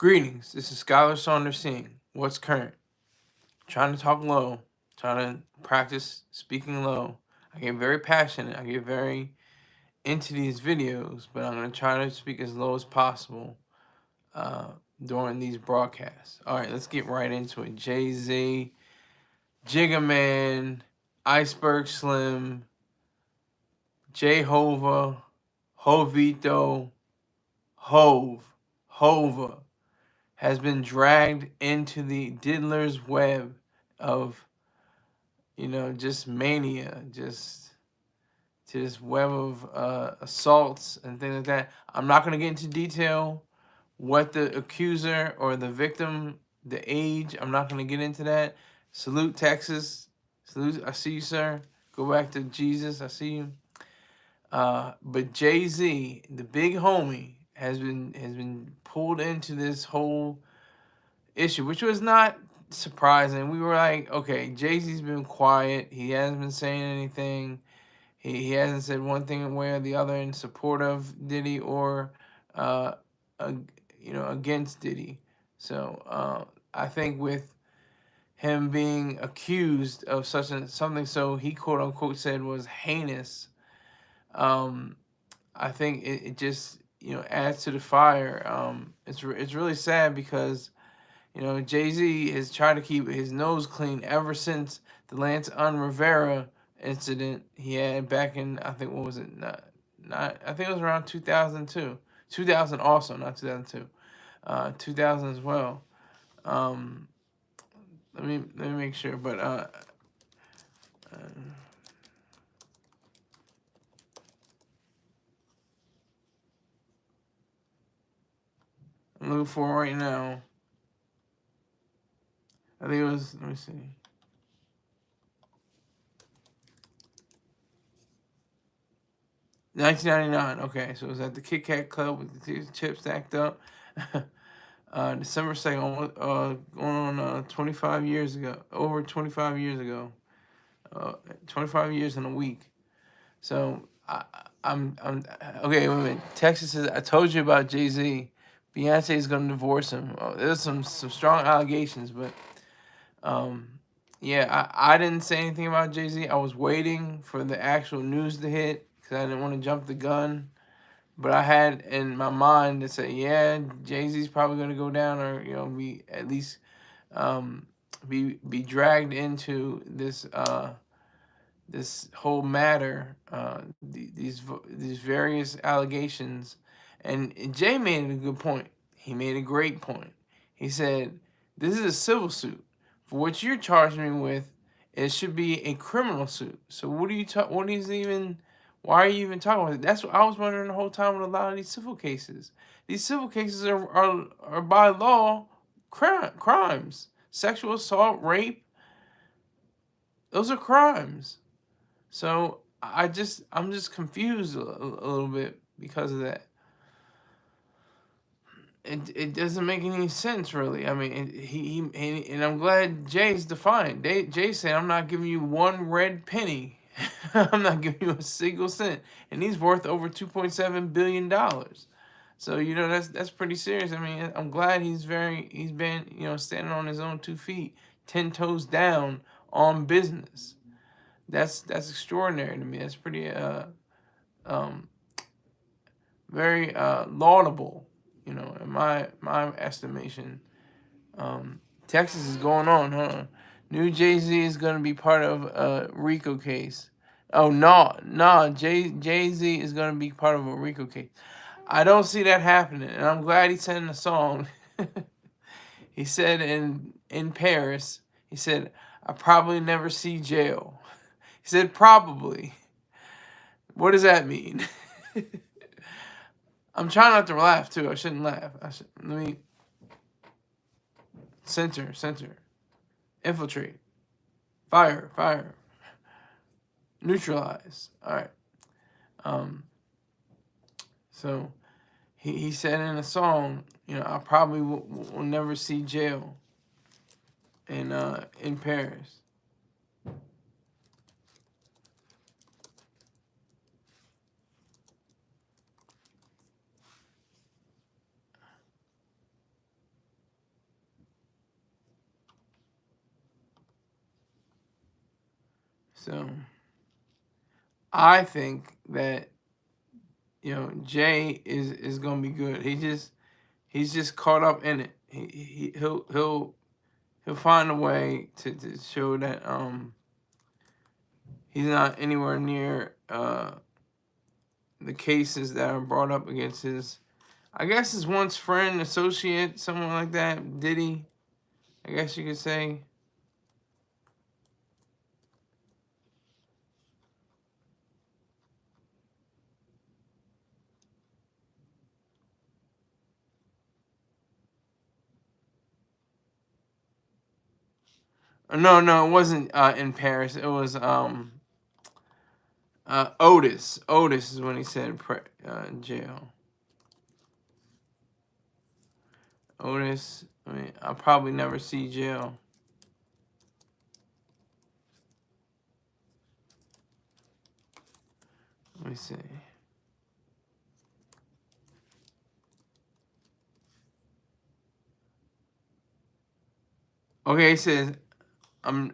Greetings, this is Skyler Saunders saying, what's current? Trying to talk low, trying to practice speaking low. I get very passionate, I get very into these videos, but I'm going to try to speak as low as possible during these broadcasts. Alright, let's get right into it. Jay-Z, Jigga Man, Iceberg Slim, J-Hova, Hovito, Hova has been dragged into the Diddler's web of, just mania, just to this web of assaults and things like that. I'm not going to get into detail what the accuser or the victim, the age, I'm not going to get into that. Salute, Texas. Salute, I see you, sir. Go back to Jesus, I see you. But Jay-Z, the big homie, has been pulled into this whole issue, which was not surprising. We were like, okay, Jay-Z's been quiet. He hasn't been saying anything. He hasn't said one thing way or the other in support of Diddy or, against Diddy. So I think with him being accused of something so he quote unquote said was heinous, I think it just adds to the fire. It's really sad because Jay-Z has tried to keep his nose clean ever since the Lance Rivera incident he had back in, I think, what was it? I think it was around 2002. 2000 also, not 2002. 2000 as well. Let me make sure, but I'm looking for it right now. I think it was, let me see. $19.99. Okay, so it was at the Kit Kat Club with the chips stacked up. December 2nd, going on 25 years ago. Over 25 years ago. 25 years in a week. So I'm okay. Wait a minute. Texas says I told you about Jay-Z. Beyonce is gonna divorce him. There's some strong allegations, but yeah, I didn't say anything about Jay-Z. I was waiting for the actual news to hit because I didn't want to jump the gun. But I had in my mind to say, yeah, Jay-Z's probably going to go down, or be at least be dragged into this this whole matter, these various allegations. And Jay made a good point. He made a great point. He said, "This is a civil suit. For what you're charging me with, it should be a criminal suit. So what are you what is even? Why are you even talking about it?" That's what I was wondering the whole time with a lot of these civil cases. These civil cases are by law crimes. Sexual assault, rape, those are crimes. So I'm just confused a little bit because of that. It doesn't make any sense, really. I mean, and I'm glad Jay's defiant. Jay said, "I'm not giving you one red penny. I'm not giving you a single cent," and he's worth over $2.7 billion. So that's pretty serious. I mean, I'm glad he's been standing on his own 2 feet, 10 toes down on business. That's extraordinary to me. That's pretty very laudable, in my estimation. Texas is going on, huh? New Jay-Z is gonna be part of a RICO case. Oh no, Jay-Z is gonna be part of a RICO case. I don't see that happening, and I'm glad he sent in a song. He said in Paris, he said, "I probably never see jail." He said probably. What does that mean? I'm trying not to laugh too. I shouldn't laugh. Let me center, infiltrate, fire, neutralize. All right. So he said in a song, I probably will never see jail in Paris. So I think that, you know, Jay is gonna be good. He's just caught up in it. He'll find a way to show that he's not anywhere near the cases that are brought up against his, I guess, his once friend, associate, someone like that, Diddy, I guess you could say. No, it wasn't in Paris. It was Otis. Otis is when he said jail. Otis. I mean, I'll probably never see jail. Let me see. Okay, he says, I'm.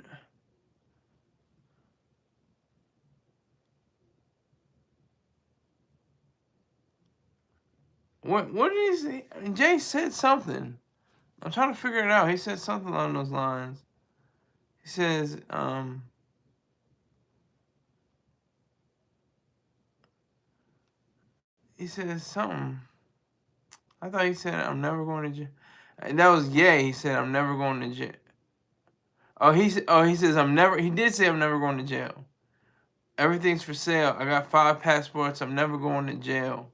What did he say? Jay said something. I'm trying to figure it out. He said something along those lines. He says, he says something. I thought he said, I'm never going to jail. And that was Ye. He said, I'm never going to jail. He says, he did say I'm never going to jail. Everything's for sale. I got 5 passports. I'm never going to jail.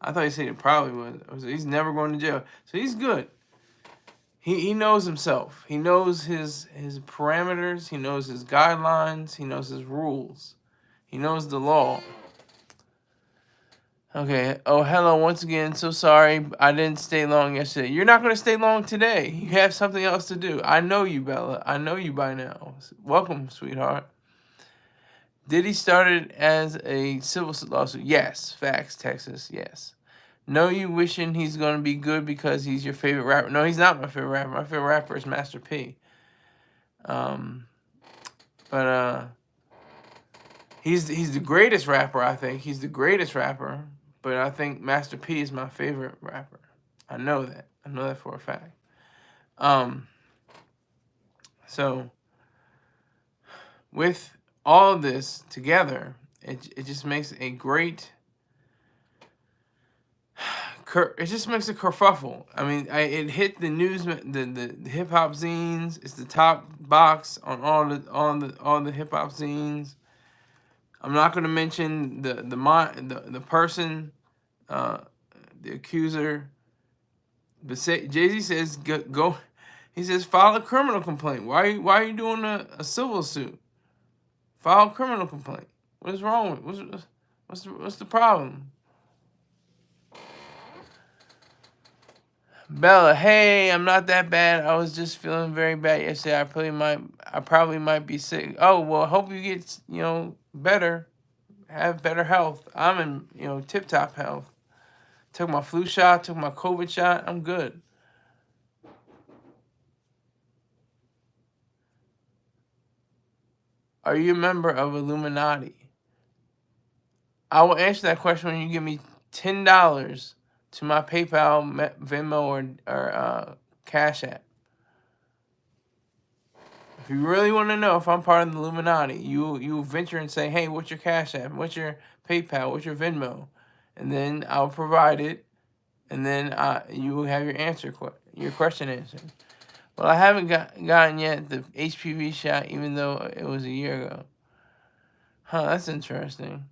I thought he said it probably was. He's never going to jail. So he's good. He knows himself. He knows his parameters. He knows his guidelines. He knows his rules. He knows the law. Okay. Oh, hello once again. So sorry I didn't stay long yesterday. You're not going to stay long today. You have something else to do. I know you, Bella. I know you by now. Welcome, sweetheart. Diddy started as a civil lawsuit. Yes. Facts, Texas. Yes. No, you wishing he's going to be good because he's your favorite rapper. No, he's not my favorite rapper. My favorite rapper is Master P. He's the greatest rapper, I think. He's the greatest rapper. But I think Master P is my favorite rapper. I know that. I know that for a fact. So, with all this together, it just makes a great... It just makes a kerfuffle. I mean, it hit the news, the hip hop zines. It's the top box on all the hip hop zines. I'm not going to mention the person, the accuser. But Jay-Z says go. He says file a criminal complaint. Why are you doing a civil suit? File a criminal complaint. What is wrong with what's the problem? Bella, hey, I'm not that bad. I was just feeling very bad yesterday. I probably might be sick. Oh, well, hope you get, better. Have better health. I'm in, tip-top health. Took my flu shot, took my COVID shot. I'm good. Are you a member of Illuminati? I will answer that question when you give me $10 to my PayPal, Venmo, or Cash App. If you really want to know if I'm part of the Illuminati, you venture and say, hey, what's your Cash App? What's your PayPal? What's your Venmo? And then I'll provide it, and then you will have your question answered. Well, I haven't gotten yet the HPV shot, even though it was a year ago. Huh, that's interesting.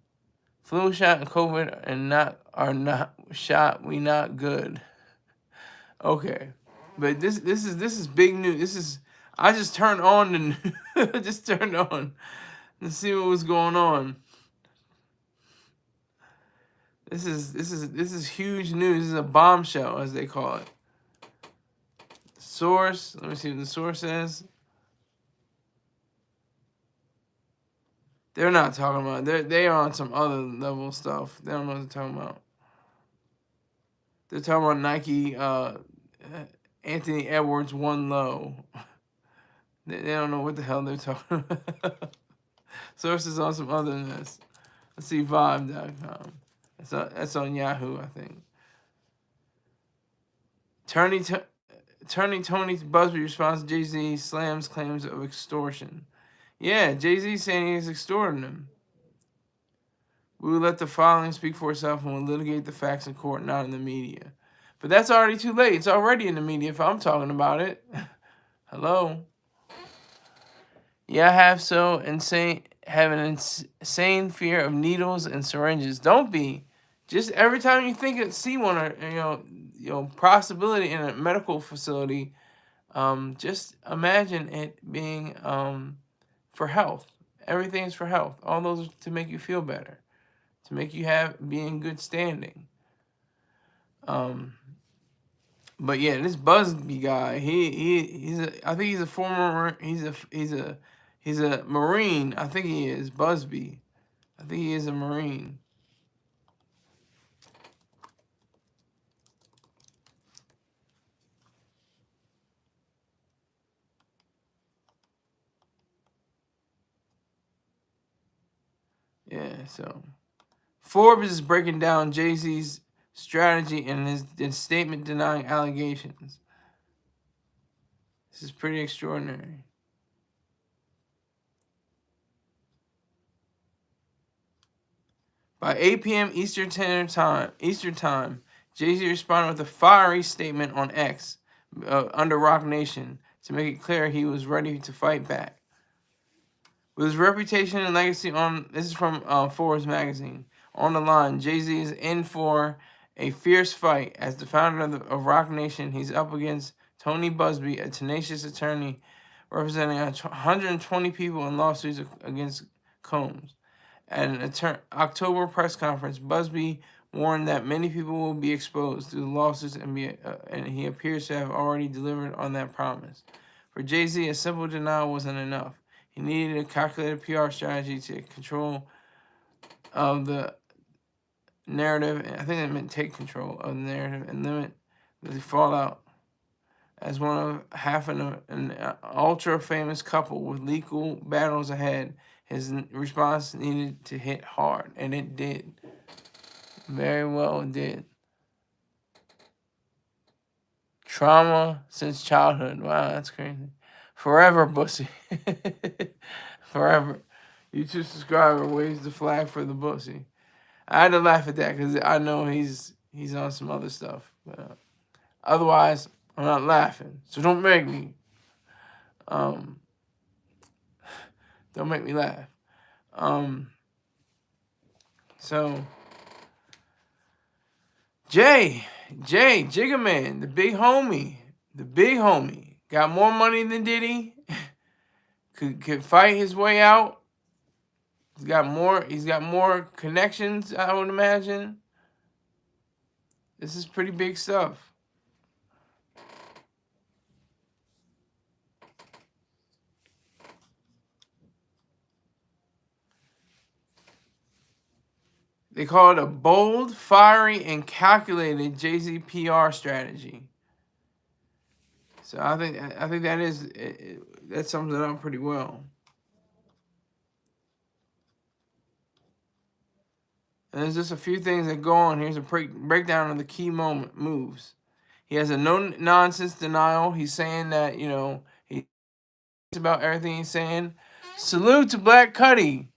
Flu shot and COVID are not shot. We not good. Okay, but this is big news. I just turned on just turned on to see what was going on. This is huge news. This is a bombshell, as they call it. Source. Let me see what the source says. They're not talking about. They are on some other level stuff. They don't know what they're talking about. They're talking about Nike. Anthony Edwards won low. They don't know what the hell they're talking about. Sources on some other than this. Let's see, Vibe.com. That's on Yahoo, I think. Attorney Tony Buzbee responds to Jay-Z slams claims of extortion. Yeah, Jay-Z saying he's extorting him. We will let the following speak for itself and will litigate the facts in court, not in the media. But that's already too late. It's already in the media if I'm talking about it. Hello? Yeah, I have an insane fear of needles and syringes. Don't be. Just every time you see one or possibility in a medical facility, just imagine it being for health. Everything is for health. All those are to make you feel better, to make you be in good standing. But yeah, this Buzbee guy, I think he's a former, he's a Marine. I think he is Buzbee. I think he is a Marine. Yeah, so Forbes is breaking down Jay-Z's strategy and his statement denying allegations. This is pretty extraordinary. By 8 p.m. Eastern Time, Jay-Z responded with a fiery statement on X under Roc Nation to make it clear he was ready to fight back. With his reputation and legacy this is from Forbes magazine, on the line, Jay-Z is in for a fierce fight. As the founder of Roc Nation, he's up against Tony Buzbee, a tenacious attorney representing 120 people in lawsuits against Combs. At an October press conference, Buzbee warned that many people will be exposed through the lawsuits and he appears to have already delivered on that promise. For Jay-Z, a simple denial wasn't enough. He needed a calculated PR strategy to control of the narrative. I think that meant take control of the narrative and limit the fallout. As one of half an ultra-famous couple with legal battles ahead, his response needed to hit hard, and it did. Very well it did. Trauma since childhood. Wow, that's crazy. Forever, Bussy. Forever. YouTube subscriber waves the flag for the Bussy. I had to laugh at that because I know he's on some other stuff. But, otherwise, I'm not laughing. So don't make me. Don't make me laugh. So Jigga Man, the big homie, got more money than Diddy. could fight his way out. He's got more connections, I would imagine. This is pretty big stuff. They call it a bold, fiery, and calculated Jay-Z PR strategy. So I think that sums it up pretty well. And there's just a few things that go on. Here's a breakdown of the key moves. He has a no-nonsense denial. He's saying that, he's about everything he's saying. Salute to Black Cuddy.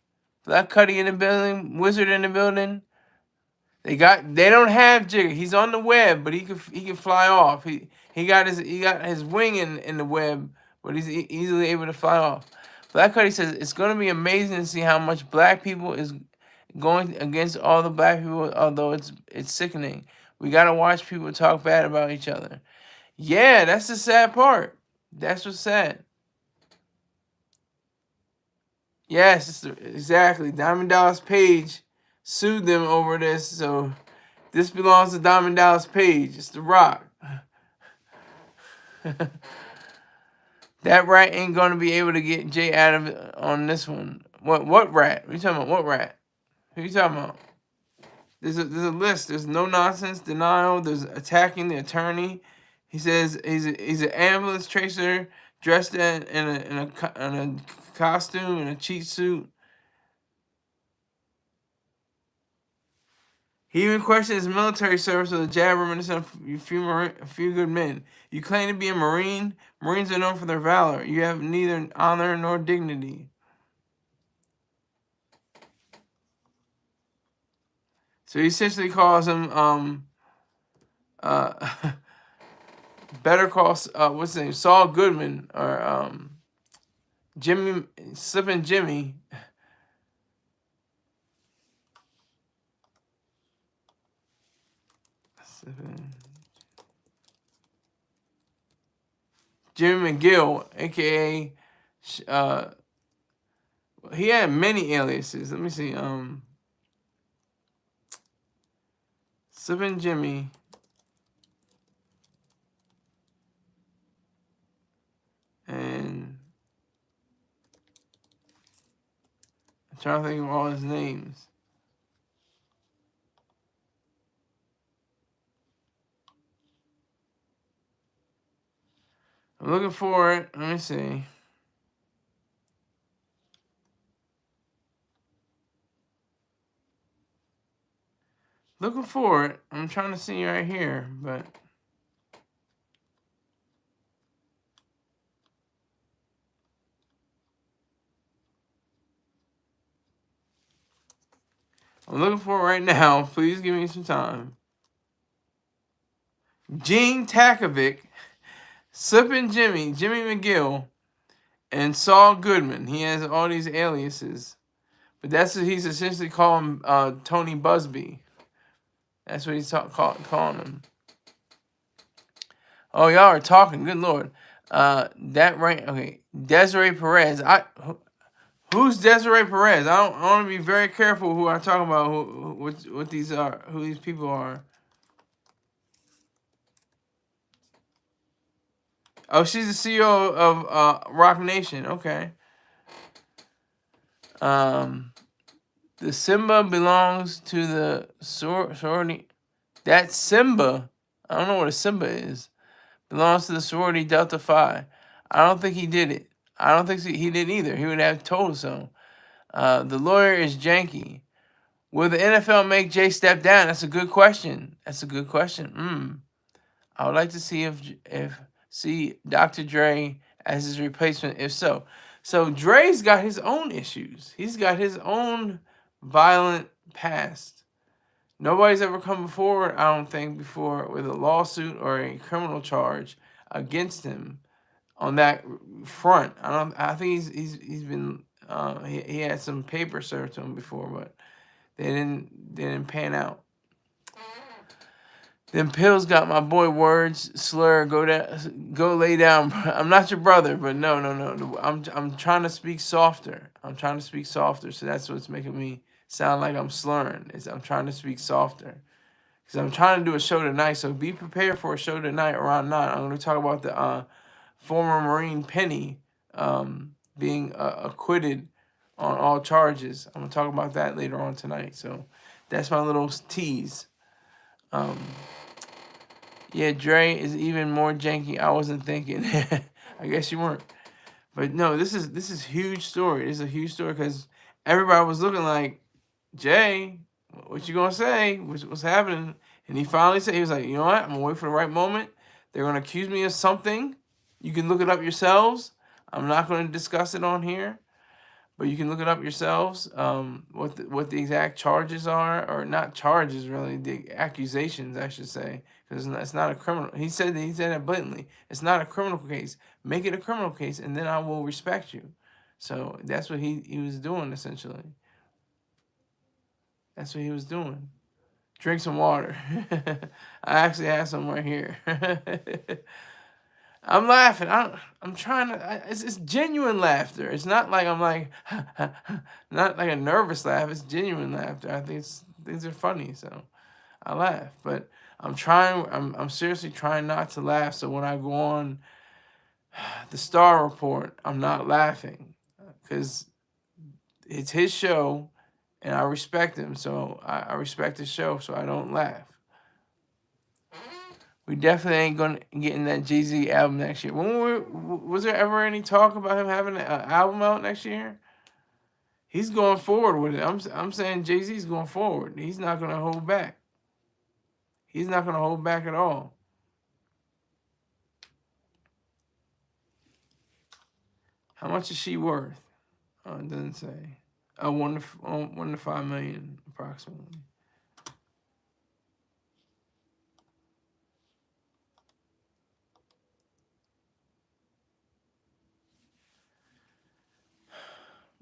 Black Cuddy in the building, Wizard in the building. They don't have Jigga. He's on the web, but he can fly off. He got his wing in the web, but he's easily able to fly off. Black Cuddy says it's going to be amazing to see how much black people is going against all the black people, although it's sickening. We got to watch people talk bad about each other. Yeah, that's the sad part. That's what's sad. Yes, exactly. Diamond Dallas Page sued them over this, so this belongs to Diamond Dallas Page. It's The Rock. That rat ain't gonna be able to get Jay out of it on this one. What rat? What are you talking about? What rat? Who are you talking about? There's a list. There's no nonsense denial. There's attacking the attorney. He says he's an ambulance tracer dressed in a costume and a cheat suit. He even questioned his military service with a jab reminiscent of a few good men. You claim to be a Marine. Marines are known for their valor. You have neither honor nor dignity. So he essentially calls him Better Call what's his name, Saul Goodman, or Jimmy, Slippin' Jimmy. Jimmy McGill, aka he had many aliases. Let me see. Slippin' Jimmy. And I'm trying to think of all his names. I'm looking for it. Let me see. Looking for it. I'm trying to see right here, but I'm looking for it right now. Please give me some time. Gene Takovic, Slippin' Jimmy, Jimmy McGill, and Saul Goodman. He has all these aliases. But that's what he's essentially calling Tony Buzbee. That's what he's calling him. Oh, y'all are talking. Good Lord. That right. Okay. Desiree Perez. Who's Desiree Perez? I want to be very careful who I talk about. What these are. Who these people are. Oh, she's the CEO of Rock Nation. Okay. The Simba belongs to the sorority. That Simba, I don't know what a Simba is, belongs to the sorority Delta Phi. I don't think he did it. I don't think he did either. He would have told so. The lawyer is janky. Will the NFL make Jay step down? That's a good question. That's a good question. I would like to see see Dr. Dre as his replacement. If so, Dre's got his own issues. He's got his own violent past. Nobody's ever come forward, I don't think, before with a lawsuit or a criminal charge against him on that front. I think he's been he had some paper served to him before, but they didn't pan out. Them pills got my boy words slur. Go lay down. I'm not your brother, but no. I'm trying to speak softer. So that's what's making me sound like I'm slurring. I'm trying to speak softer because I'm trying to do a show tonight. So be prepared for a show tonight around 9. I'm going to talk about the former Marine Penny being acquitted on all charges. I'm going to talk about that later on tonight. So that's my little tease. Yeah, Dre is even more janky. I wasn't thinking. I guess you weren't. But no, this is huge story. This is a huge story because everybody was looking like, Jay, what you gonna say? What's happening? And he finally said, he was like, you know what? I'm gonna wait for the right moment. They're gonna accuse me of something. You can look it up yourselves. I'm not gonna discuss it on here, but you can look it up yourselves. What the exact charges are, or not charges really, the accusations I should say, because it's not a criminal. He said that blatantly. It's not a criminal case. Make it a criminal case, and then I will respect you. So that's what he was doing essentially. That's what he was doing. Drink some water. I actually have some right here. I'm laughing. I'm trying to. It's genuine laughter. It's not like I'm like, not like a nervous laugh. It's genuine laughter. I think things are funny, so I laugh. But I'm trying. I'm seriously trying not to laugh. So when I go on the Star Report, I'm not laughing because it's his show. And I respect him, so I respect the show, so I don't laugh. We definitely ain't gonna get in that Jay-Z album next year. Was there ever any talk about him having an album out next year? He's going forward with it. I'm saying Jay-Z's going forward. He's not gonna hold back. He's not going to hold back at all. How much is she worth? It doesn't say. 1 to 5 million approximately.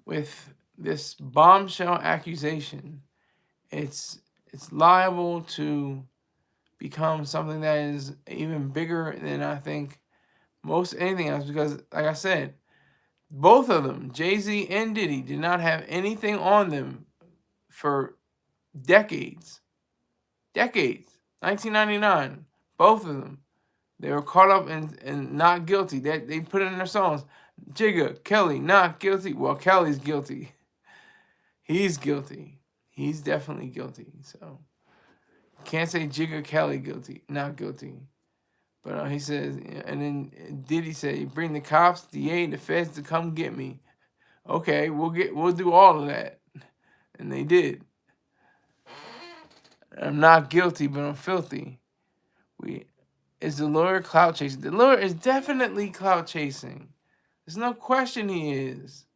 With this bombshell accusation, it's liable to become something that is even bigger than I think most anything else, because like I said, both of them, Jay-Z and Diddy, did not have anything on them for decades. 1999, both of them. They were caught up in not guilty. They put it in their songs. Jigga, Kelly, not guilty. Well, Kelly's guilty. He's guilty. He's definitely guilty. So can't say Jigga Kelly guilty, not guilty. But he says, and then Diddy said, "Bring the cops, DA, the feds to come get me." Okay, we'll do all of that, and they did. I'm not guilty, but I'm filthy. Is the lawyer clout chasing? The lawyer is definitely clout chasing. There's no question he is.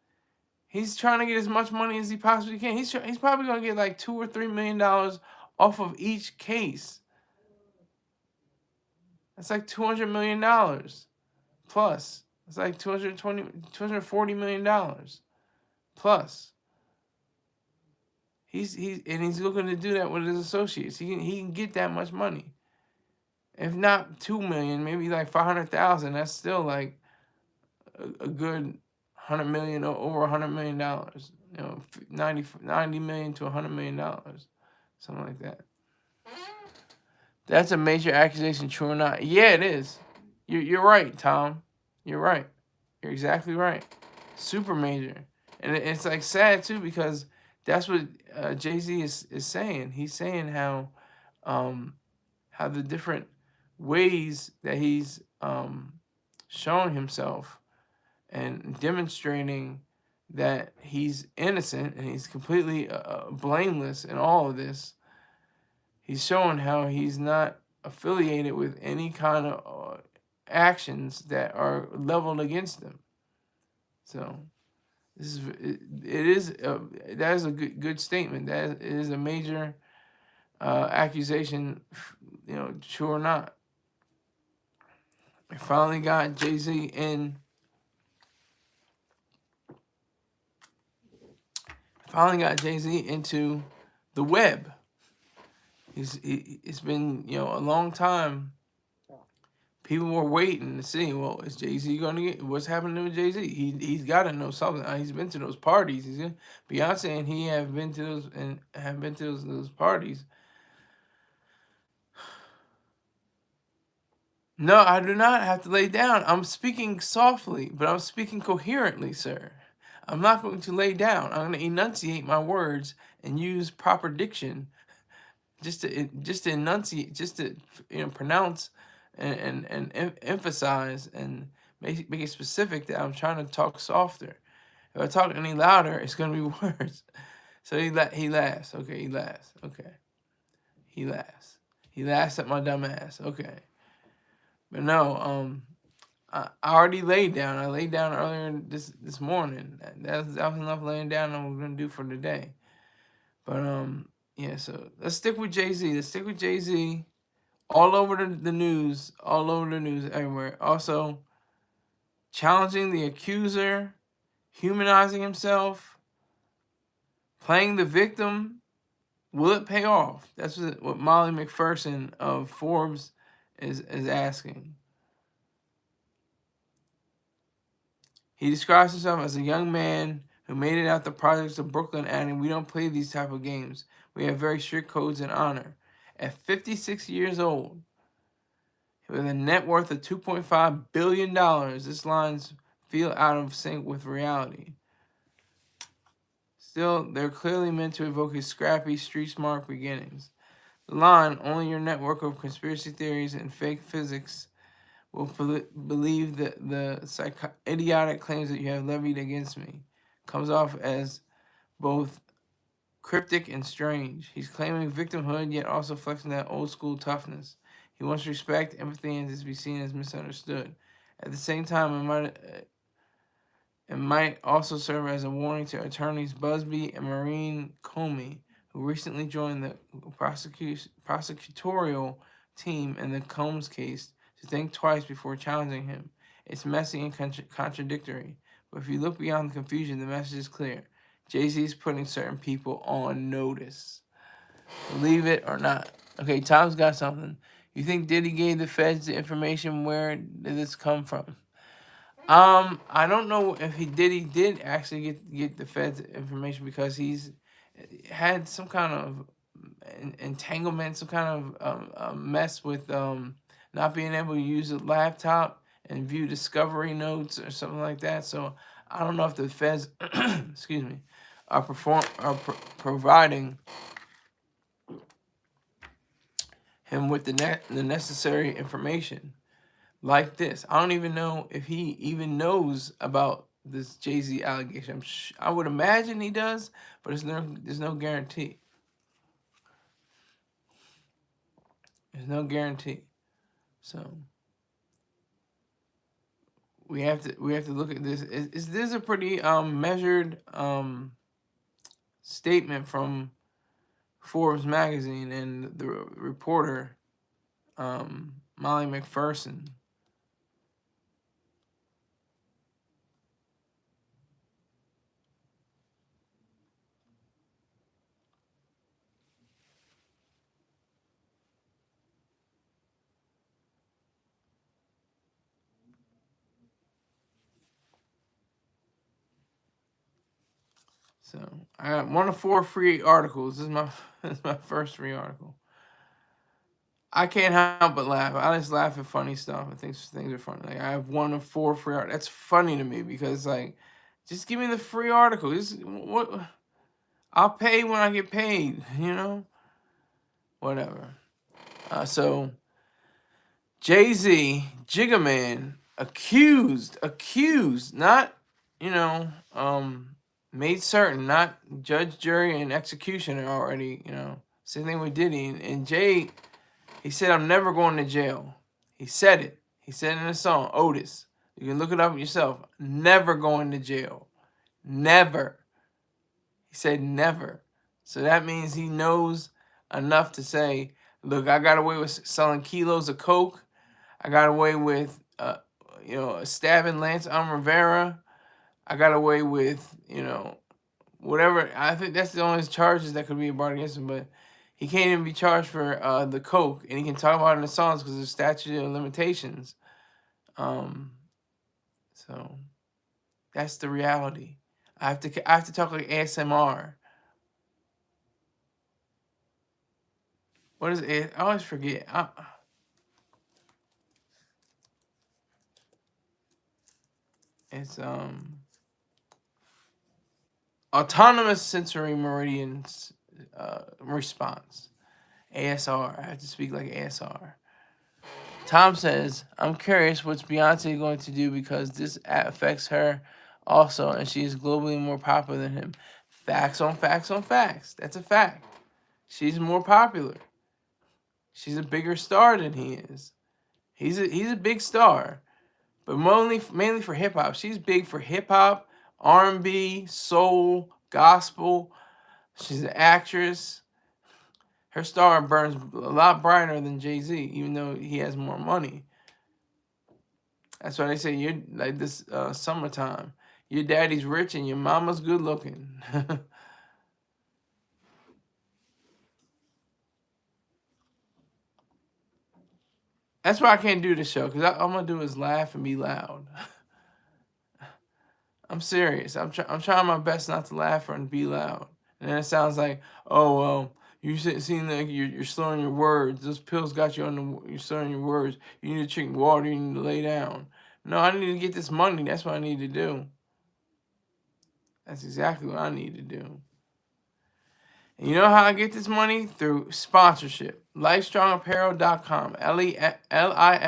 He's trying to get as much money as he possibly can. He's probably going to get like $2 or $3 million off of each case. That's like $200 million plus. It's like $240 million plus. He's looking to do that with his associates. He can get that much money. If not $2 million, maybe like $500,000. That's still like a good $100 million or over $100 million. You know, 90 million to $100 million, something like that. That's a major accusation, true or not? Yeah, it is. You're right, Tom. You're right. You're exactly right. Super major, and it's like sad too, because that's what Jay-Z is saying. He's saying how the different ways that he's shown himself and demonstrating that he's innocent and he's completely blameless in all of this. He's showing how he's not affiliated with any kind of actions that are leveled against him. So that is a good statement. That is a major accusation, you know, true or not. We finally got Jay-Z in. Finally got Jay-Z into the web. It's been, you know, a long time. People were waiting to see, well, is Jay-Z going to get, what's happening with Jay-Z? He's got to know something. He's been to those parties. Beyonce and he have been to those parties. No, I do not have to lay down. I'm speaking softly, but I'm speaking coherently, sir. I'm not going to lay down. I'm going to enunciate my words and use proper diction, just to enunciate, just to, you know, pronounce and emphasize and make it specific that I'm trying to talk softer. If I talk any louder, it's going to be worse. So he laughs. Okay, he laughs. Okay, he laughs. He laughs at my dumb ass. Okay. But no, I already laid down. I laid down earlier this morning. That was enough laying down that we're gonna do for today. But yeah. So let's stick with Jay-Z. Let's stick with Jay-Z. All over the news. All over the news everywhere. Also, challenging the accuser, humanizing himself, playing the victim. Will it pay off? That's what Molly McPherson of Forbes is asking. He describes himself as a young man who made it out the projects of Brooklyn, adding, "We don't play these type of games. We have very strict codes and honor." At 56 years old, with a net worth of $2.5 billion, this lines feel out of sync with reality. Still, they're clearly meant to evoke his scrappy, street-smart beginnings. The line, "Only your network of conspiracy theories and fake physics will believe the idiotic claims that you have levied against me," comes off as both cryptic and strange. He's claiming victimhood, yet also flexing that old school toughness. He wants respect, empathy, and to be seen as misunderstood. At the same time, it might also serve as a warning to attorneys Buzbee and Maureen Comey, who recently joined the prosecutorial team in the Combs case, to think twice before challenging him. It's messy and contradictory, but if you look beyond the confusion, the message is clear. Jay-Z is putting certain people on notice. Believe it or not. Okay, Tom's got something. You think Diddy gave the feds the information? Where did this come from? I don't know if Diddy did actually get the feds information, because he's had some kind of entanglement, some kind of mess with not being able to use a laptop and view discovery notes or something like that. So I don't know if the feds, excuse me, are providing him with the necessary information like this. I don't even know if he even knows about this Jay-Z allegation. I would imagine he does, but there's no guarantee. There's no guarantee. So we have to look at this. Is this a pretty measured statement from Forbes magazine and the reporter Molly McPherson? So I got 1 of 4 free articles. This is my first free article. I can't help but laugh. I just laugh at funny stuff. I think things are funny. Like, I have 1 of 4 free articles. That's funny to me, because like, just give me the free article. What I'll pay when I get paid. You know, whatever. So Jay-Z, Jigga Man, accused, not, made certain, not judge, jury, and executioner already, Same thing with Diddy. And Jay, he said, I'm never going to jail. He said it. He said it in a song, Otis. You can look it up yourself. Never going to jail. Never. He said never. So that means he knows enough to say, look, I got away with selling kilos of coke. I got away with, stabbing Lance Rivera. I got away with, whatever. I think that's the only charges that could be brought against him. But he can't even be charged for the coke, and he can talk about it in the songs because there's statute of limitations. So that's the reality. I have to talk like ASMR. What is it? I always forget. It's autonomous sensory meridians response. ASR. I have to speak like ASR. Tom says, I'm curious what's Beyonce going to do, because this affects her also, and she is globally more popular than him. Facts on facts on facts. That's a fact. She's more popular. She's a bigger star than he is. He's a big star, but mainly for hip hop. She's big for hip hop, R&B, soul, gospel. She's an actress. Her star burns a lot brighter than Jay-Z, even though he has more money. That's why they say you're like this summertime. Your daddy's rich and your mama's good looking. That's why I can't do this show, because all I'm going to do is laugh and be loud. I'm serious. I'm trying my best not to laugh and be loud. And then it sounds like, oh, well, you seem like you're slurring your words. Those pills got you you're slurring your words. You need to drink water. You need to lay down. No, I need to get this money. That's what I need to do. That's exactly what I need to do. And you know how I get this money? Through sponsorship. LifeStrongApparel.com. LIFESTRONG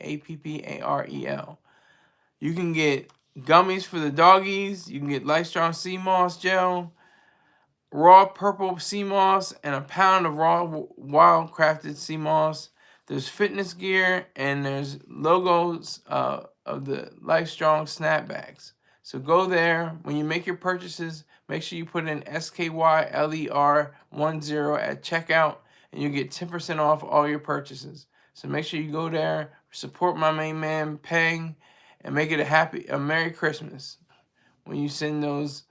APPAREL. You can get gummies for the doggies. You can get LifeStrong Sea Moss gel. raw purple sea moss and a pound of raw wild crafted sea moss. There's fitness gear and there's logos of the LIFESTRONG snapbacks. So go there. When you make your purchases, make sure you put in SKYLER10 at checkout, and you get 10% off all your purchases. So make sure you go there, support my main man, Peng, and make it a Merry Christmas when you send those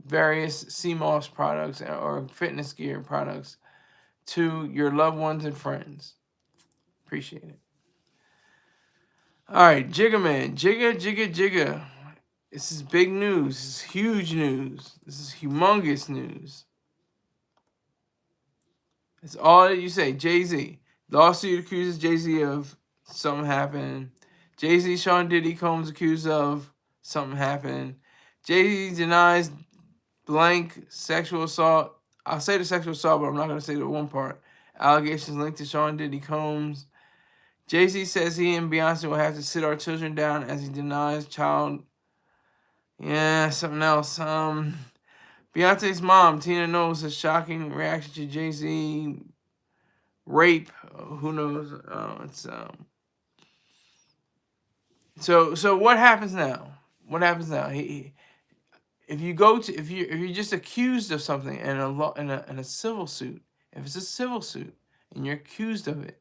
various CMOS products or fitness gear products to your loved ones and friends. Appreciate it. All right, Jigga Man. Jigga. This is big news. This is huge news. This is humongous news. It's all that you say. Jay-Z. Lawsuit accuses Jay-Z of something happening. Jay-Z, Sean Diddy Combs accused of something happening. Jay-Z denies blank sexual assault. I'll say the sexual assault, but I'm not going to say the one part. Allegations linked to Sean Diddy Combs. Jay-Z says he and Beyonce will have to sit our children down as he denies child. Yeah, something else. Beyonce's mom, Tina Knowles, a shocking reaction to Jay-Z rape. Who knows? So what happens now? What happens now? If you're just accused of something in a civil suit, if it's a civil suit and you're accused of it,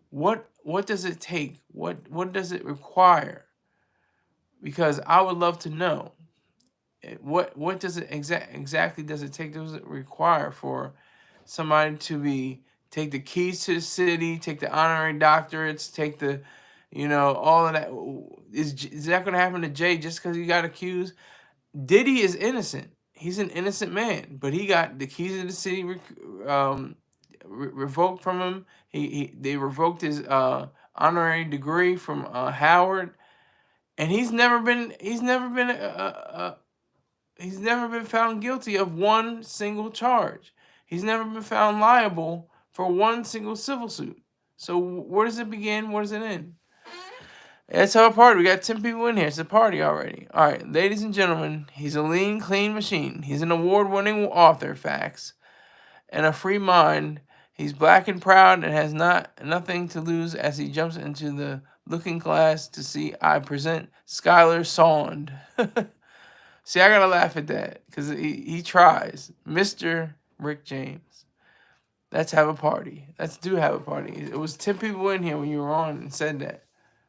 what does it take? What does it require? Because I would love to know. What does it exactly does it take? Does it require for somebody to take the keys to the city, take the honorary doctorates, take the, all of that? Is that going to happen to Jay just because he got accused? Diddy is innocent. He's an innocent man, but he got the keys to the city revoked from him. They revoked his honorary degree from Howard, and he's never been found guilty of one single charge. He's never been found liable for one single civil suit. So where does it begin? Where does it end? Let's have a party. We got 10 people in here. It's a party already. All right, ladies and gentlemen, he's a lean, clean machine. He's an award-winning author, facts, and a free mind. He's black and proud and has nothing to lose as he jumps into the looking glass to see I present Skyler Saund. See, I gotta laugh at that because he tries. Mr. Rick James. Let's have a party. Let's have a party. It was 10 people in here when you were on and said that.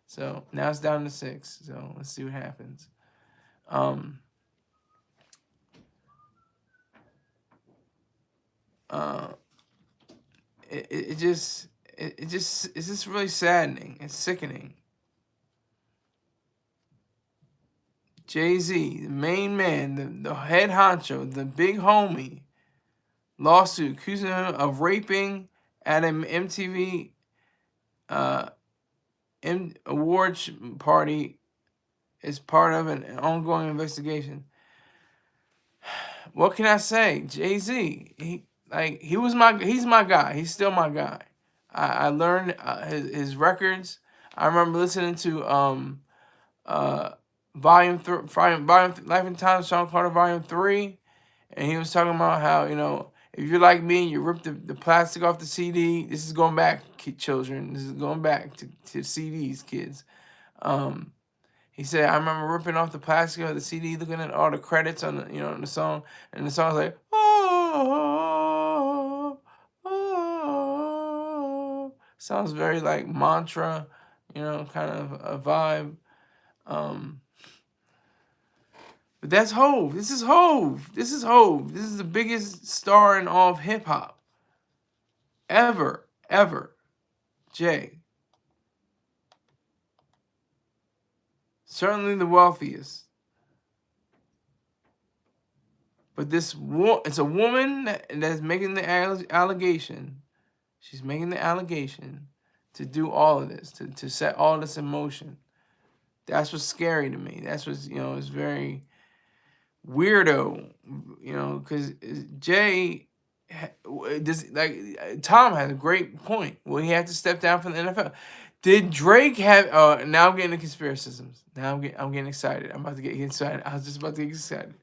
So now it's down to 6. So let's see what happens. It's just really saddening. It's sickening. Jay-Z, the main man, the head honcho, the big homie, lawsuit accusing him of raping at an MTV awards party is part of an ongoing investigation. What can I say? Jay-Z, he's my guy. He's still my guy. I learned his records. I remember listening to Volume 3, Life and Times, Sean Carter Volume 3, and he was talking about how, if you're like me and you rip the plastic off the CD, this is going back, children. This is going back to CDs, kids. He said, I remember ripping off the plastic of the CD, looking at all the credits on the, on the song, and the song's like, oh, oh. Sounds very like mantra, kind of a vibe. But that's Hove. This is Hove. This is Hove. This is the biggest star in all of hip-hop. Ever. Jay. Certainly the wealthiest. But it's a woman that's making the allegation. She's making the allegation to do all of this, to set all this in motion. That's what's scary to me. That's what's, is very weirdo, because Jay, Tom had a great point. Well, he had to step down from the NFL. Did Drake have? Now I'm getting the conspiracisms. Now I'm getting excited. I'm about to get excited. I was just about to get excited.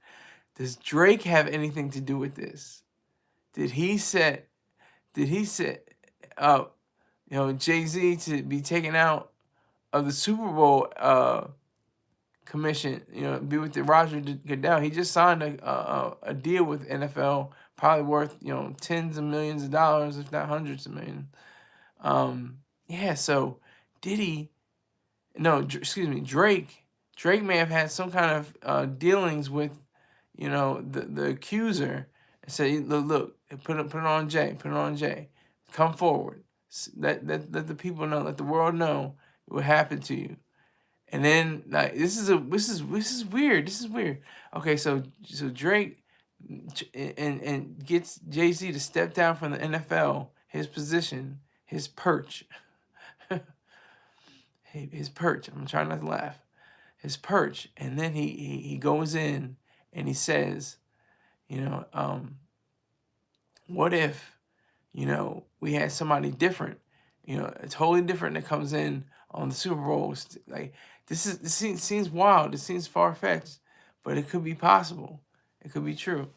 Does Drake have anything to do with this? Did he set up, Jay-Z to be taken out of the Super Bowl commission, be with the Roger Goodell? He just signed a deal with NFL, probably worth, tens of millions of dollars, if not hundreds of millions. Yeah, so Diddy, no, excuse me, Drake may have had some kind of dealings with, the accuser, and say, look, put it on Jay, come forward, let the people know, let the world know what happened to you. And then, like, this is weird. This is weird. Okay, so Drake and gets Jay-Z to step down from the NFL, his position, his perch. His perch. I'm trying not to laugh. His perch. And then he goes in and he says, what if, we had somebody different, totally different, that comes in on the Super Bowl. Like, this seems wild. This seems far-fetched, but it could be possible. It could be true.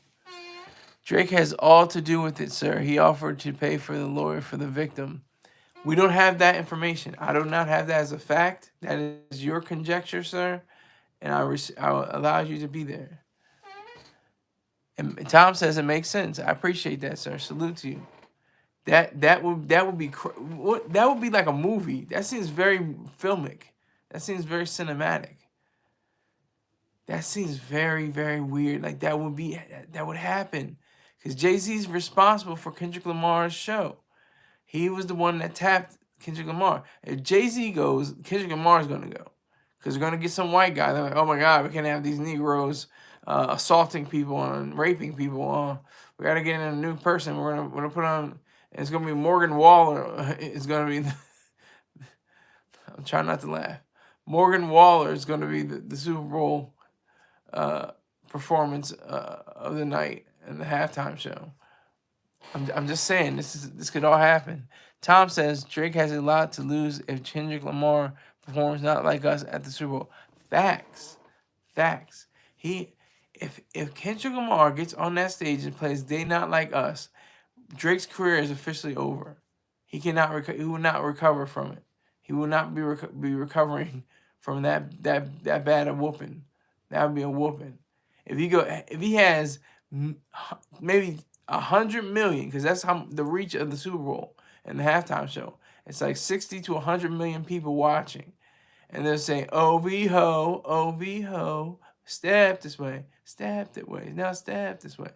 Drake has all to do with it, sir. He offered to pay for the lawyer for the victim. We don't have that information. I do not have that as a fact. That is your conjecture, sir, and I allow you to be there. And Tom says it makes sense. I appreciate that, sir. Salute to you. That would be like a movie. That seems very filmic. That seems very cinematic. That seems very, very weird. Like that would happen, because Jay-Z's responsible for Kendrick Lamar's show. He was the one that tapped Kendrick Lamar. If Jay-Z goes, Kendrick Lamar's gonna go, because they're gonna get some white guy. They're like, oh my God, we can't have these Negroes assaulting people and raping people. We gotta get in a new person. We're gonna put on. It's gonna be Morgan Waller. It's gonna be. I'm trying not to laugh. Morgan Waller is gonna be the Super Bowl performance of the night and the halftime show. I'm just saying this could all happen. Tom says Drake has a lot to lose if Kendrick Lamar performs not like us at the Super Bowl. Facts. If Kendrick Lamar gets on that stage and plays "They Not Like Us," Drake's career is officially over. He will not recover from it. He will not be recovering from that bad a whooping. That would be a whooping. If he has maybe 100 million, because that's how the reach of the Super Bowl and the halftime show. It's like 60 to 100 million people watching, and they're saying, "OV ho, OV ho, step this way, step that way, now step this way."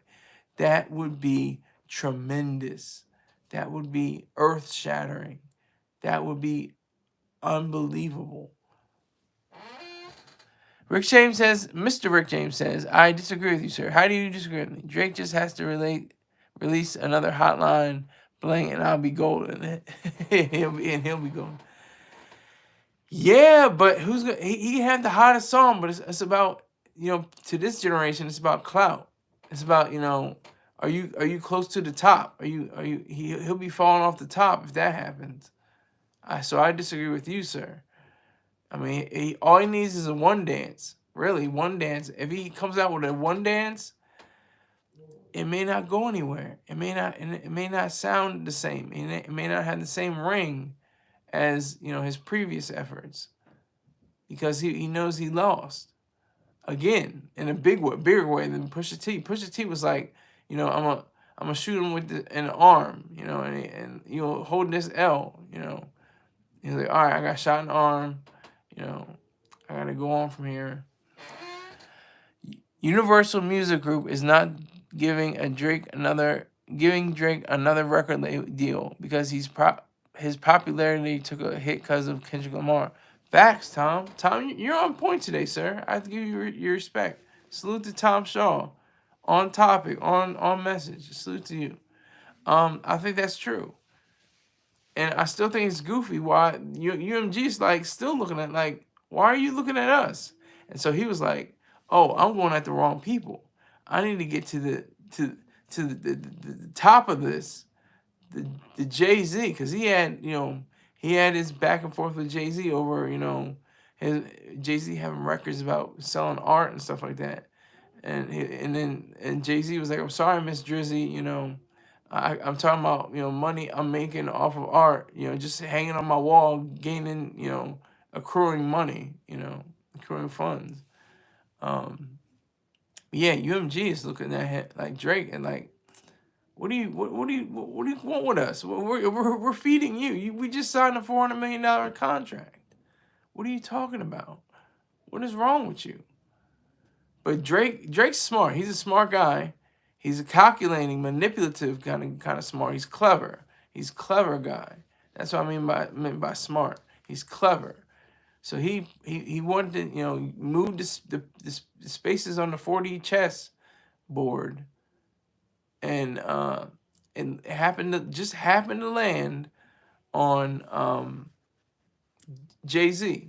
That would be tremendous. That would be earth-shattering. That would be unbelievable. Mr. Rick James says, I disagree with you, sir. How do you disagree with me? Drake just has to release another hotline bling and I'll be golden. he'll be golden. Yeah, but he had the hottest song, but it's about, to this generation, it's about clout. It's about, are you close to the top? He'll be falling off the top if that happens. So I disagree with you, sir. I mean, all he needs is a one dance. Really, one dance. If he comes out with a one dance, it may not go anywhere. It may not sound the same. It may not have the same ring as his previous efforts, because he knows he lost again in a bigger way than Pusha T. Pusha T was like, I'm gonna shoot him with an arm, and holding this L, He's like, all right, I got shot in the arm. I gotta go on from here. Universal Music Group is not giving Drake another record deal because his popularity took a hit because of Kendrick Lamar. Facts, Tom. Tom, you're on point today, sir. I have to give you your respect. Salute to Tom Shaw. On topic, on message. Salute to you. I think that's true. And I still think it's goofy why UMG's like still looking at, like, why are you looking at us? And so he was like, oh, I'm going at the wrong people. I need to get to the top of this, the Jay-Z, because he had his back and forth with Jay-Z over his Jay-Z having records about selling art and stuff like that, and Jay-Z was like, I'm sorry, Miss Drizzy, I'm talking about, you know, money I'm making off of art, you know, just hanging on my wall, gaining, you know, accruing money, you know, accruing funds. Yeah, UMG is looking at him, like Drake, and like, what do you want with us? We're feeding you. We just signed a $400 million contract. What are you talking about? What is wrong with you? But Drake's smart. He's a smart guy. He's a calculating, manipulative kind of smart. He's clever. He's a clever guy. That's what I meant by smart. He's clever. So he wanted to, you know, move the spaces on the 4D chess board, and it happened to land on Jay-Z.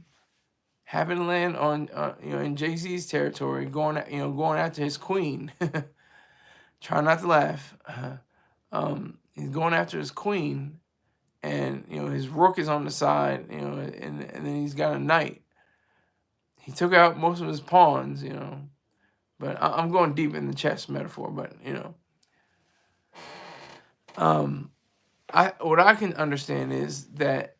Happened to land on you know, in Jay-Z's territory, going after his queen. Try not to laugh. He's going after his queen, and you know, his rook is on the side, you know, and then he's got a knight. He took out most of his pawns, you know. But I'm going deep in the chess metaphor, but you know, what I can understand is that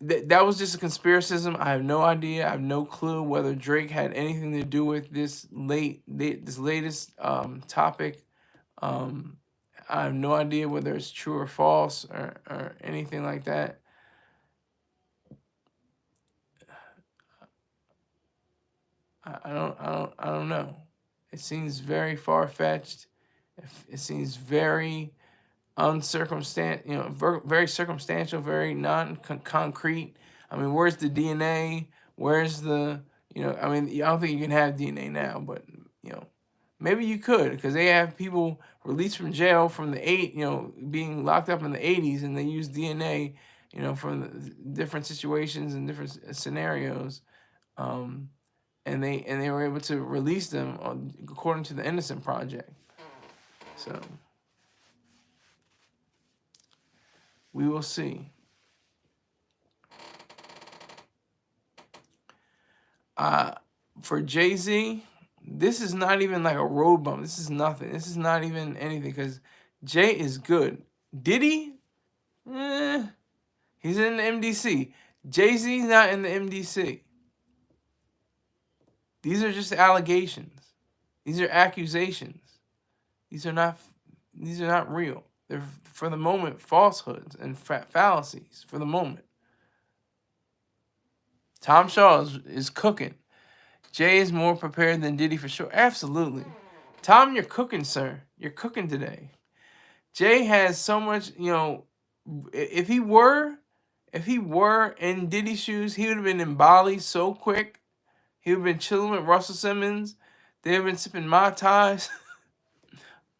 that was just a conspiracism. I have no idea. I have no clue whether Drake had anything to do with this latest topic. I have no idea whether it's true or false or anything like that. I don't know. It seems very far-fetched. It seems very uncircumstantial, you know, very circumstantial, very non-concrete. I mean, where's the DNA? Where's the, you know, I mean, I don't think you can have DNA now, but, you know, maybe you could, because they have people released from jail from you know, being locked up in the 80s, and they use DNA, you know, from the different situations and different scenarios. And they were able to release them according to the Innocent Project. So we will see. For Jay-Z, this is not even like a road bump. This is nothing. This is not even anything, because Jay is good. Diddy, he's in the MDC. Jay-Z's not in the MDC. These are just allegations. These are accusations. These are not real. They're, for the moment, falsehoods and fallacies for the moment. Tom Shaw is cooking. Jay is more prepared than Diddy for sure. Absolutely. Tom, you're cooking, sir. You're cooking today. Jay has so much, you know, if he were in Diddy's shoes, he would have been in Bali so quick. He would have been chilling with Russell Simmons. They would have been sipping Mai Tais.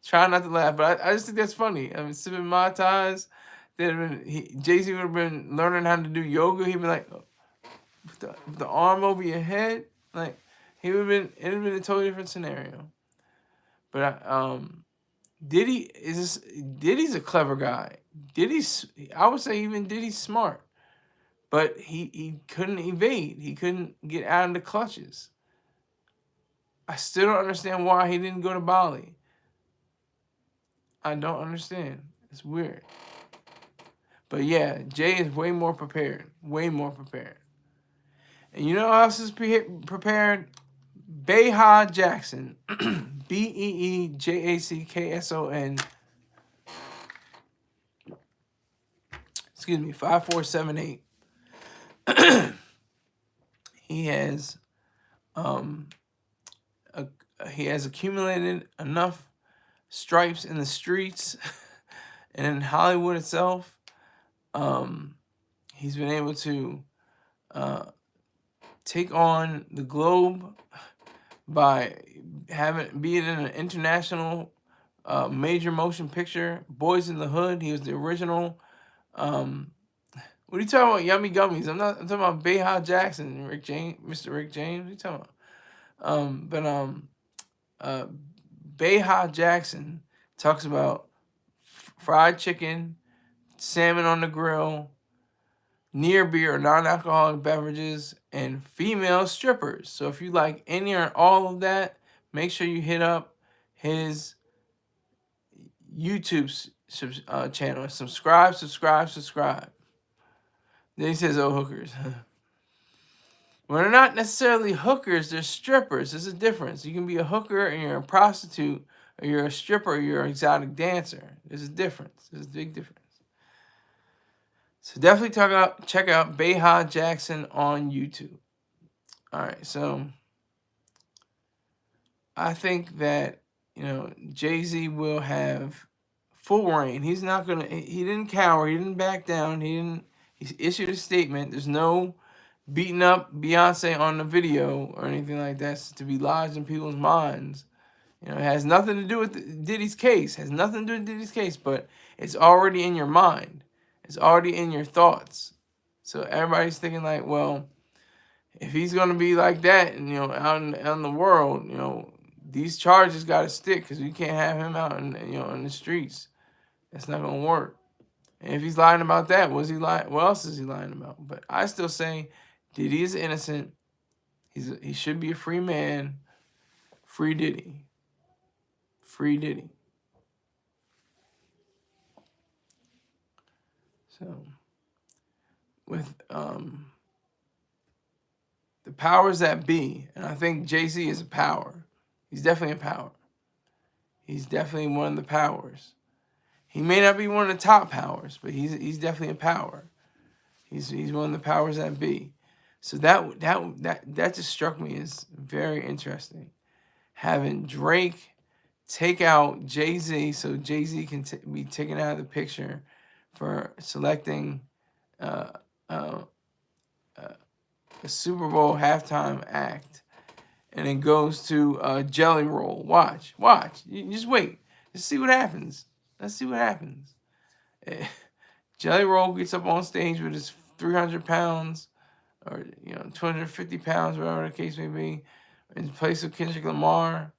Try not to laugh, but I just think that's funny. I mean, sipping Mai Tais. Jay-Z would have been learning how to do yoga. He'd be like, with the arm over your head. Like, it would have been a totally different scenario. But Diddy's a clever guy. I would say even Diddy's smart. But he couldn't evade. He couldn't get out of the clutches. I still don't understand why he didn't go to Bali. I don't understand. It's weird. But yeah, Jay is way more prepared. Way more prepared. And you know who else is prepared? Beha Jackson. BEEJACKSON. Excuse me, 5478. He has accumulated enough stripes in the streets and in Hollywood itself. He's been able to take on the globe by being in an international major motion picture. Boys in the Hood. He was the original. What are you talking about? Yummy Gummies. I'm talking about Beha Jackson, Mr. Rick James. What are you talking about? Beha Jackson talks about fried chicken, salmon on the grill, near beer or non-alcoholic beverages, and female strippers. So if you like any or all of that, make sure you hit up his YouTube channel. Subscribe, subscribe, subscribe. Then he says, oh, hookers. Well, they're not necessarily hookers, they're strippers. There's a difference. You can be a hooker and you're a prostitute, or you're a stripper, or you're an exotic dancer. There's a difference. There's a big difference. So definitely check out Bayha Jackson on YouTube. All right, so I think that, you know, Jay-Z will have full reign. He didn't cower, he didn't back down, he issued a statement. There's no beating up Beyonce on the video or anything like that to be lodged in people's minds. You know, it has nothing to do with Diddy's case. It has nothing to do with Diddy's case, but it's already in your mind. It's already in your thoughts. So everybody's thinking like, well, if he's gonna be like that, and you know, out in the world, you know, these charges got to stick because we can't have him out in the streets. That's not gonna work. And if he's lying about that, what else is he lying about? But I still say Diddy is innocent. He should be a free man. Free Diddy. Free Diddy. So with the powers that be, and I think Jay-Z is a power. He's definitely a power. He's definitely one of the powers. He may not be one of the top powers, but he's definitely a power. He's one of the powers that be. So that just struck me as very interesting. Having Drake take out Jay-Z so Jay-Z can be taken out of the picture for selecting a Super Bowl halftime act, and it goes to Jelly Roll. Watch. You just wait. Just see what happens. Let's see what happens. Jelly Roll gets up on stage with his 300 pounds, or 250 pounds, whatever the case may be, in place of Kendrick Lamar.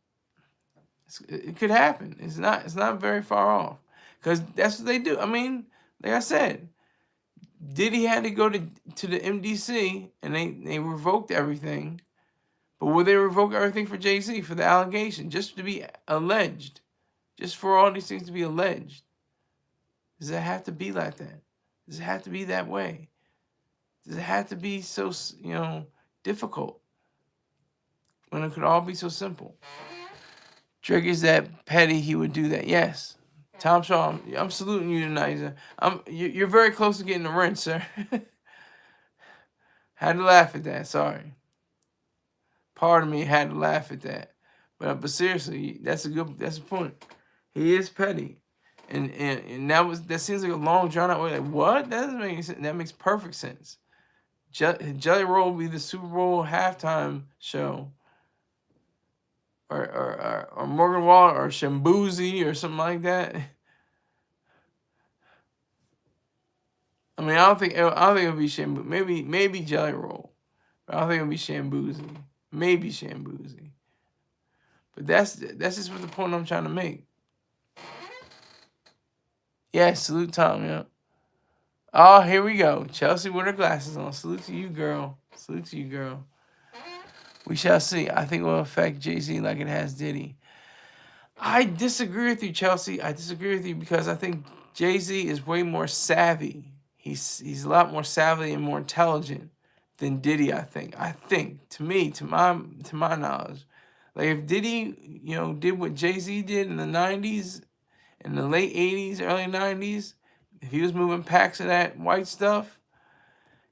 It could happen. It's not very far off, because that's what they do. I mean, like I said, Diddy had to go to the MDC, and they revoked everything. But would they revoke everything for Jay-Z, for the allegation, just to be alleged, just for all these things to be alleged? Does it have to be like that? Does it have to be that way? Does it have to be so, difficult when it could all be so simple? Drake is that petty, he would do that. Yes. Tom Shaw, I'm saluting you tonight. You're very close to getting the wrench, sir. Had to laugh at that, sorry. Part of me had to laugh at that. But seriously, that's a point. He is petty. And that seems like a long drawn out way. Like, what? That doesn't make any sense. That makes perfect sense. Jelly Roll will be the Super Bowl halftime show. Or Morgan Wallen or Shambuzi or something like that. I mean, I don't think it'll be Shambuzi. Maybe Jelly Roll, but I don't think it'll be Shambuzi. Maybe Shambuzi. But that's just what the point I'm trying to make. Yeah, salute Tom. Yeah. Oh, here we go. Chelsea with her glasses on. Salute to you, girl. Salute to you, girl. We shall see. I think it will affect Jay-Z like it has Diddy. I disagree with you, Chelsea. I disagree with you because I think Jay-Z is way more savvy. He's a lot more savvy and more intelligent than Diddy, I think. To my knowledge. Like if Diddy, did what Jay-Z did in the 90s, in the late 80s, early 90s, if he was moving packs of that white stuff,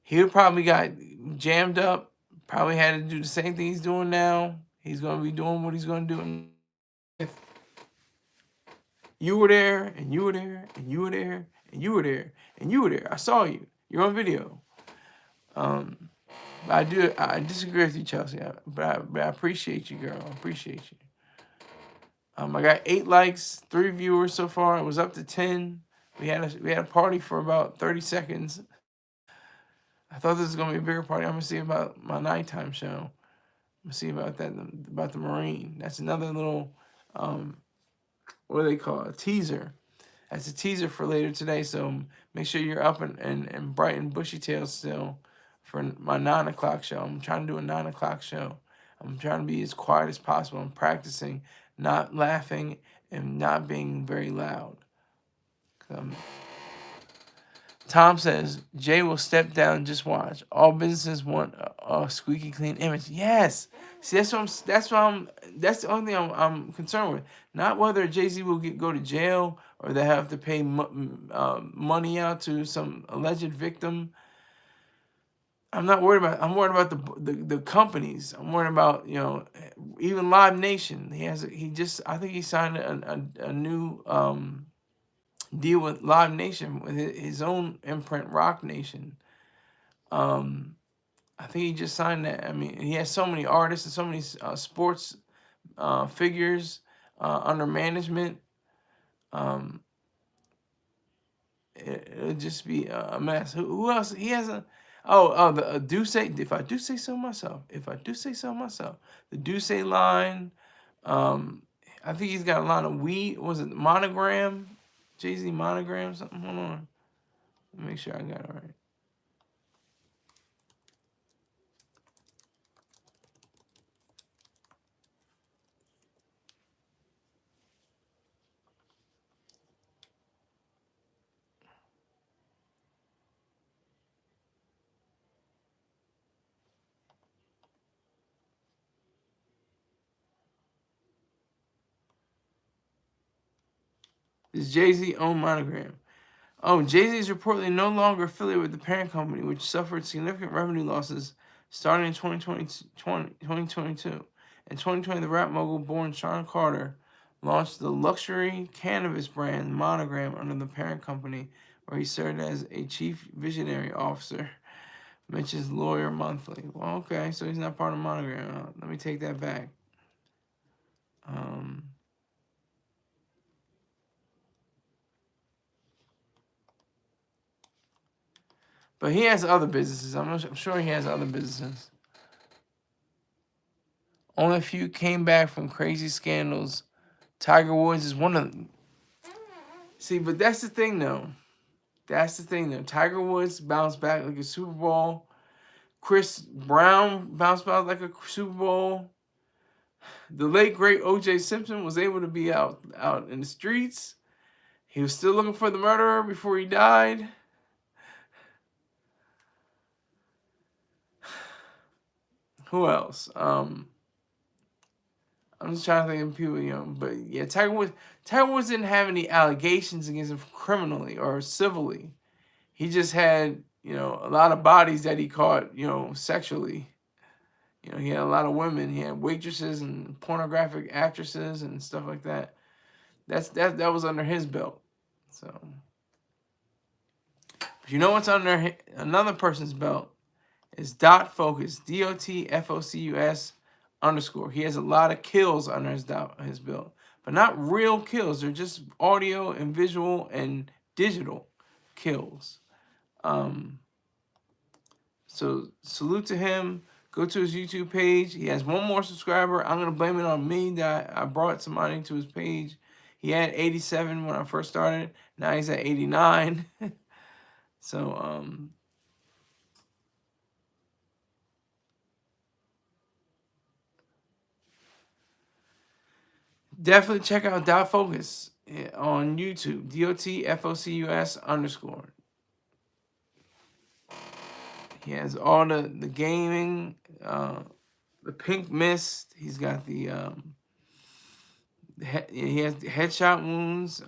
he would probably got jammed up. Probably had to do the same thing he's doing now. He's going to be doing what he's going to do. If you were there, and you were there, and you were there, and you were there, and you were there. I saw you. You're on video. I disagree with you, Chelsea. But I appreciate you, girl. I appreciate you. I got 8 likes, 3 viewers so far. It was up to 10. We had a party for about 30 seconds. I thought this was going to be a bigger party. I'm going to see about my nighttime show. I'm going to see about that, about the Marine. That's another little, what do they call it? A teaser. That's a teaser for later today. So make sure you're up and bright and bushy tails still for my 9 o'clock show. I'm trying to do a 9 o'clock show. I'm trying to be as quiet as possible. I'm practicing not laughing and not being very loud. Tom says, Jay will step down, just watch. All businesses want a squeaky clean image. Yes. See, that's the only thing I'm concerned with. Not whether Jay-Z will go to jail or they have to pay money out to some alleged victim. I'm not worried about. I'm worried about the companies. I'm worried about, even Live Nation. I think he signed a new deal with Live Nation with his own imprint, Rock Nation. I think he just signed that. I mean, he has so many artists and so many sports figures under management. It'll just be a mess. Who else? He has a. The Duce. If I do say so myself. The Duce line. I think he's got a line of weed. Was it Monogram? Jay-Z Monogram something. Hold on. Let me make sure I got it right. Is Jay-Z own Monogram? Oh, Jay-Z is reportedly no longer affiliated with the parent company, which suffered significant revenue losses starting in 2022. In 2020, the rap mogul born Sean Carter launched the luxury cannabis brand Monogram under the parent company, where he served as a chief visionary officer, mentions Lawyer Monthly. Well, okay, so he's not part of Monogram. Let me take that back. But he has other businesses. I'm sure he has other businesses. Only a few came back from crazy scandals. Tiger Woods is one of them. See, but that's the thing, though. Tiger Woods bounced back like a Super Bowl. Chris Brown bounced back like a Super Bowl. The late, great O.J. Simpson was able to be out in the streets. He was still looking for the murderer before he died. Who else? I'm just trying to think of people, but yeah, Tiger Woods didn't have any allegations against him criminally or civilly. He just had, a lot of bodies that he caught, sexually. He had a lot of women. He had waitresses and pornographic actresses and stuff like that. That was under his belt. So, but you know what's under another person's belt? Is Dot Focus, DOTFOCUS _. He has a lot of kills under his belt, but not real kills. They're just audio and visual and digital kills. So salute to him. Go to his YouTube page. He has one more subscriber. I'm gonna blame it on me that I brought somebody to his page. He had 87 when I first started. Now he's at 89. So definitely check out Dot Focus on YouTube. DOTFOCUS _. He has all the gaming, the Pink Mist. He's got he has headshot wounds,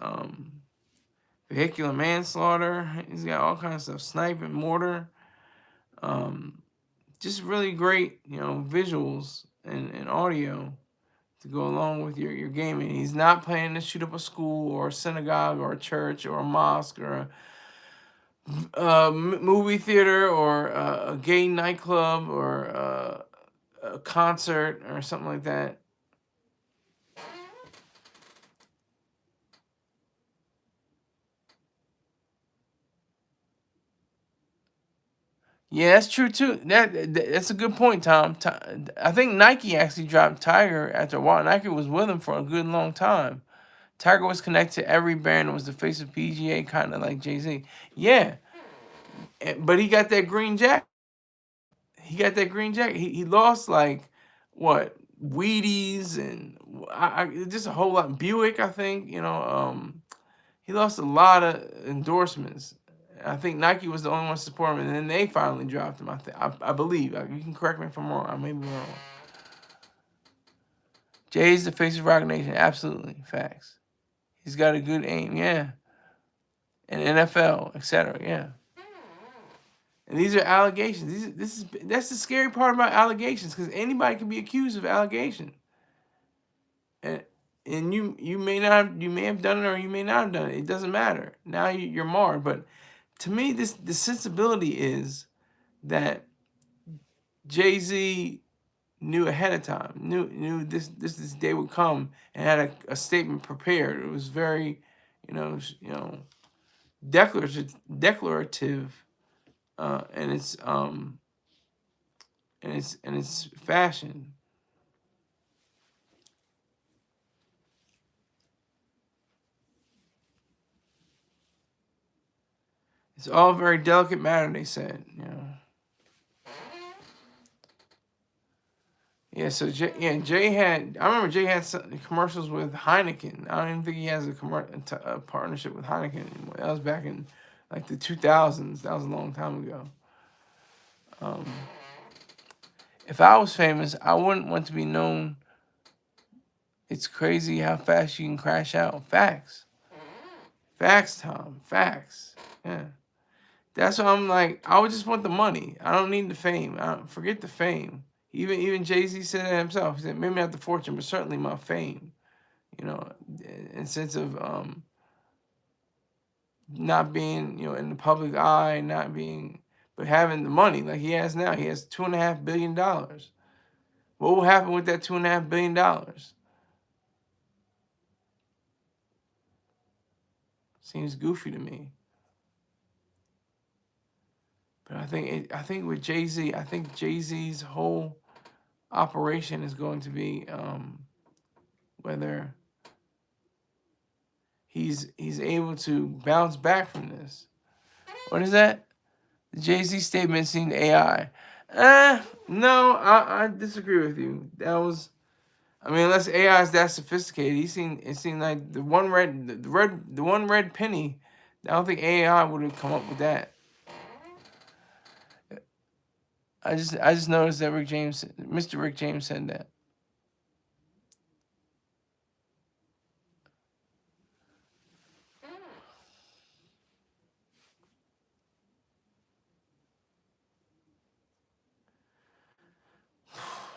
vehicular manslaughter. He's got all kinds of stuff. Sniping, mortar. Just really great, visuals and audio to go along with your gaming. He's not planning to shoot up a school or a synagogue or a church or a mosque or a movie theater or a gay nightclub or a concert or something like that. Yeah, that's true too. That's a good point, Tom. I think Nike actually dropped Tiger after a while. Nike was with him for a good long time. Tiger was connected to every brand and was the face of PGA, kind of like Jay-Z. Yeah, but he got that green jacket. He lost like what, Wheaties and just a whole lot. Buick, I think. He lost a lot of endorsements. I think Nike was the only one to support him, and then they finally dropped him. I believe. You can correct me if I'm wrong. I may be wrong. Jay's the face of Rock Nation. Absolutely. Facts. He's got a good aim. Yeah. And NFL, etc. Yeah. And these are allegations. That's the scary part about allegations, because anybody can be accused of allegation. And you may have done it, or you may not have done it. It doesn't matter. Now you're marred. But to me, the sensibility is that Jay-Z knew ahead of time, knew this day would come, and had a statement prepared. It was very, declarative, in its fashion. It's all very delicate matter, they said, Yeah, so Jay had. I remember Jay had some commercials with Heineken. I don't even think he has a partnership with Heineken anymore. That was back in like the 2000s. That was a long time ago. If I was famous, I wouldn't want to be known. It's crazy how fast you can crash out. Facts. Facts, Tom. Facts. Yeah. That's what I'm like. I would just want the money. I don't need the fame. Forget the fame. Even Jay-Z said it himself. He said, maybe not the fortune, but certainly my fame. In sense of not being, in the public eye, but having the money like he has now. He has $2.5 billion. What will happen with that $2.5 billion? Seems goofy to me. But I think with Jay-Z, I think Jay-Z's whole operation is going to be whether he's able to bounce back from this. What is that? The Jay-Z statement seemed AI. No, I disagree with you. That was, unless AI is that sophisticated, it seemed like the one red penny. I don't think AI would have come up with that. I just noticed that Mr. Rick James said that.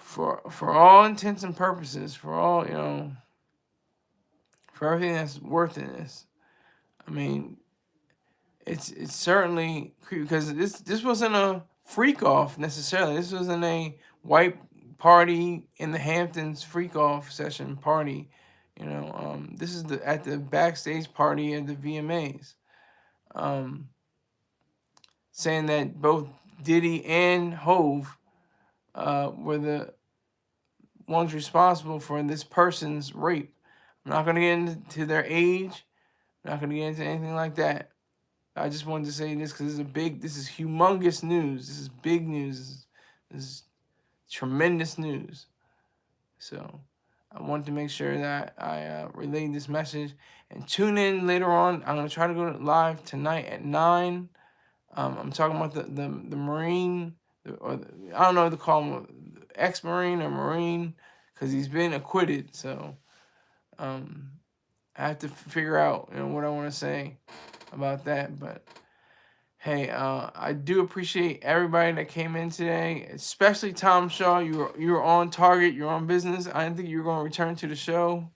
For all intents and purposes, for all, for everything that's worth in this, it's certainly creepy, because this wasn't a freak off necessarily. This wasn't a white party in the Hamptons freak off session party. This is at the backstage party at the VMAs, saying that both Diddy and Hove were the ones responsible for this person's rape. I'm not going to get into their age. I'm not going to get into anything like that. I just wanted to say this because this is humongous news. This is big news. This is tremendous news. So I wanted to make sure that I relayed this message. And tune in later on. I'm going to try to go live tonight at 9. I'm talking about the Marine, I don't know if they call him ex-Marine or Marine, because he's been acquitted. So I have to figure out what I want to say about that. But hey, I do appreciate everybody that came in today, especially Tom Shaw. You were on target. You're on business. I didn't think you were going to return to the show.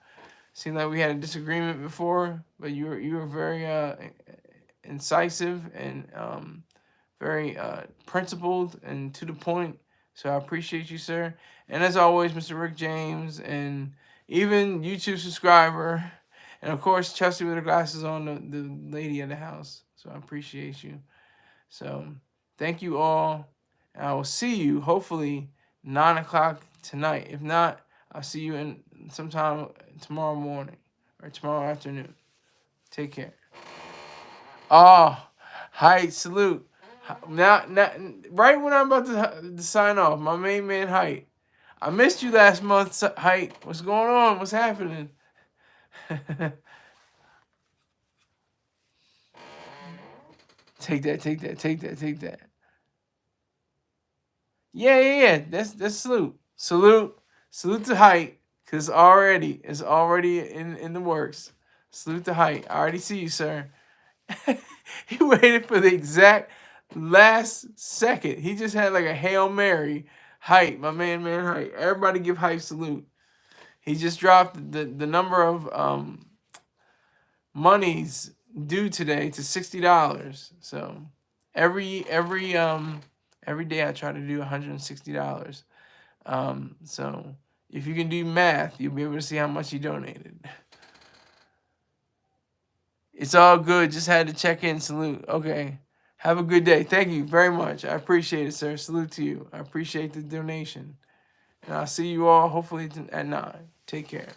Seemed like we had a disagreement before, but you were very incisive and very principled and to the point. So I appreciate you, sir. And as always, Mr. Rick James, and even YouTube subscriber, and of course Chelsea with her glasses on, the lady of the house. So I appreciate you. So thank you all, and I will see you hopefully 9 o'clock tonight. If not, I'll see you in sometime tomorrow morning or tomorrow afternoon. Take care. Oh, Height, salute. Now, right when I'm about to sign off, my main man, Height. I missed you last month, Height. What's going on? What's happening? Take that, take that, take that, take that. Yeah. That's salute. Salute to Height. Cause it's already in the works. Salute to Height. I already see you, sir. He waited for the exact last second. He just had like a Hail Mary. Height, my man Height. Everybody give Height salute. He just dropped the number of monies due today to $60. So every day I try to do $160. So if you can do math, you'll be able to see how much he donated. It's all good. Just had to check in. Salute. Okay. Have a good day. Thank you very much. I appreciate it, sir. Salute to you. I appreciate the donation. And I'll see you all hopefully at 9. Take care.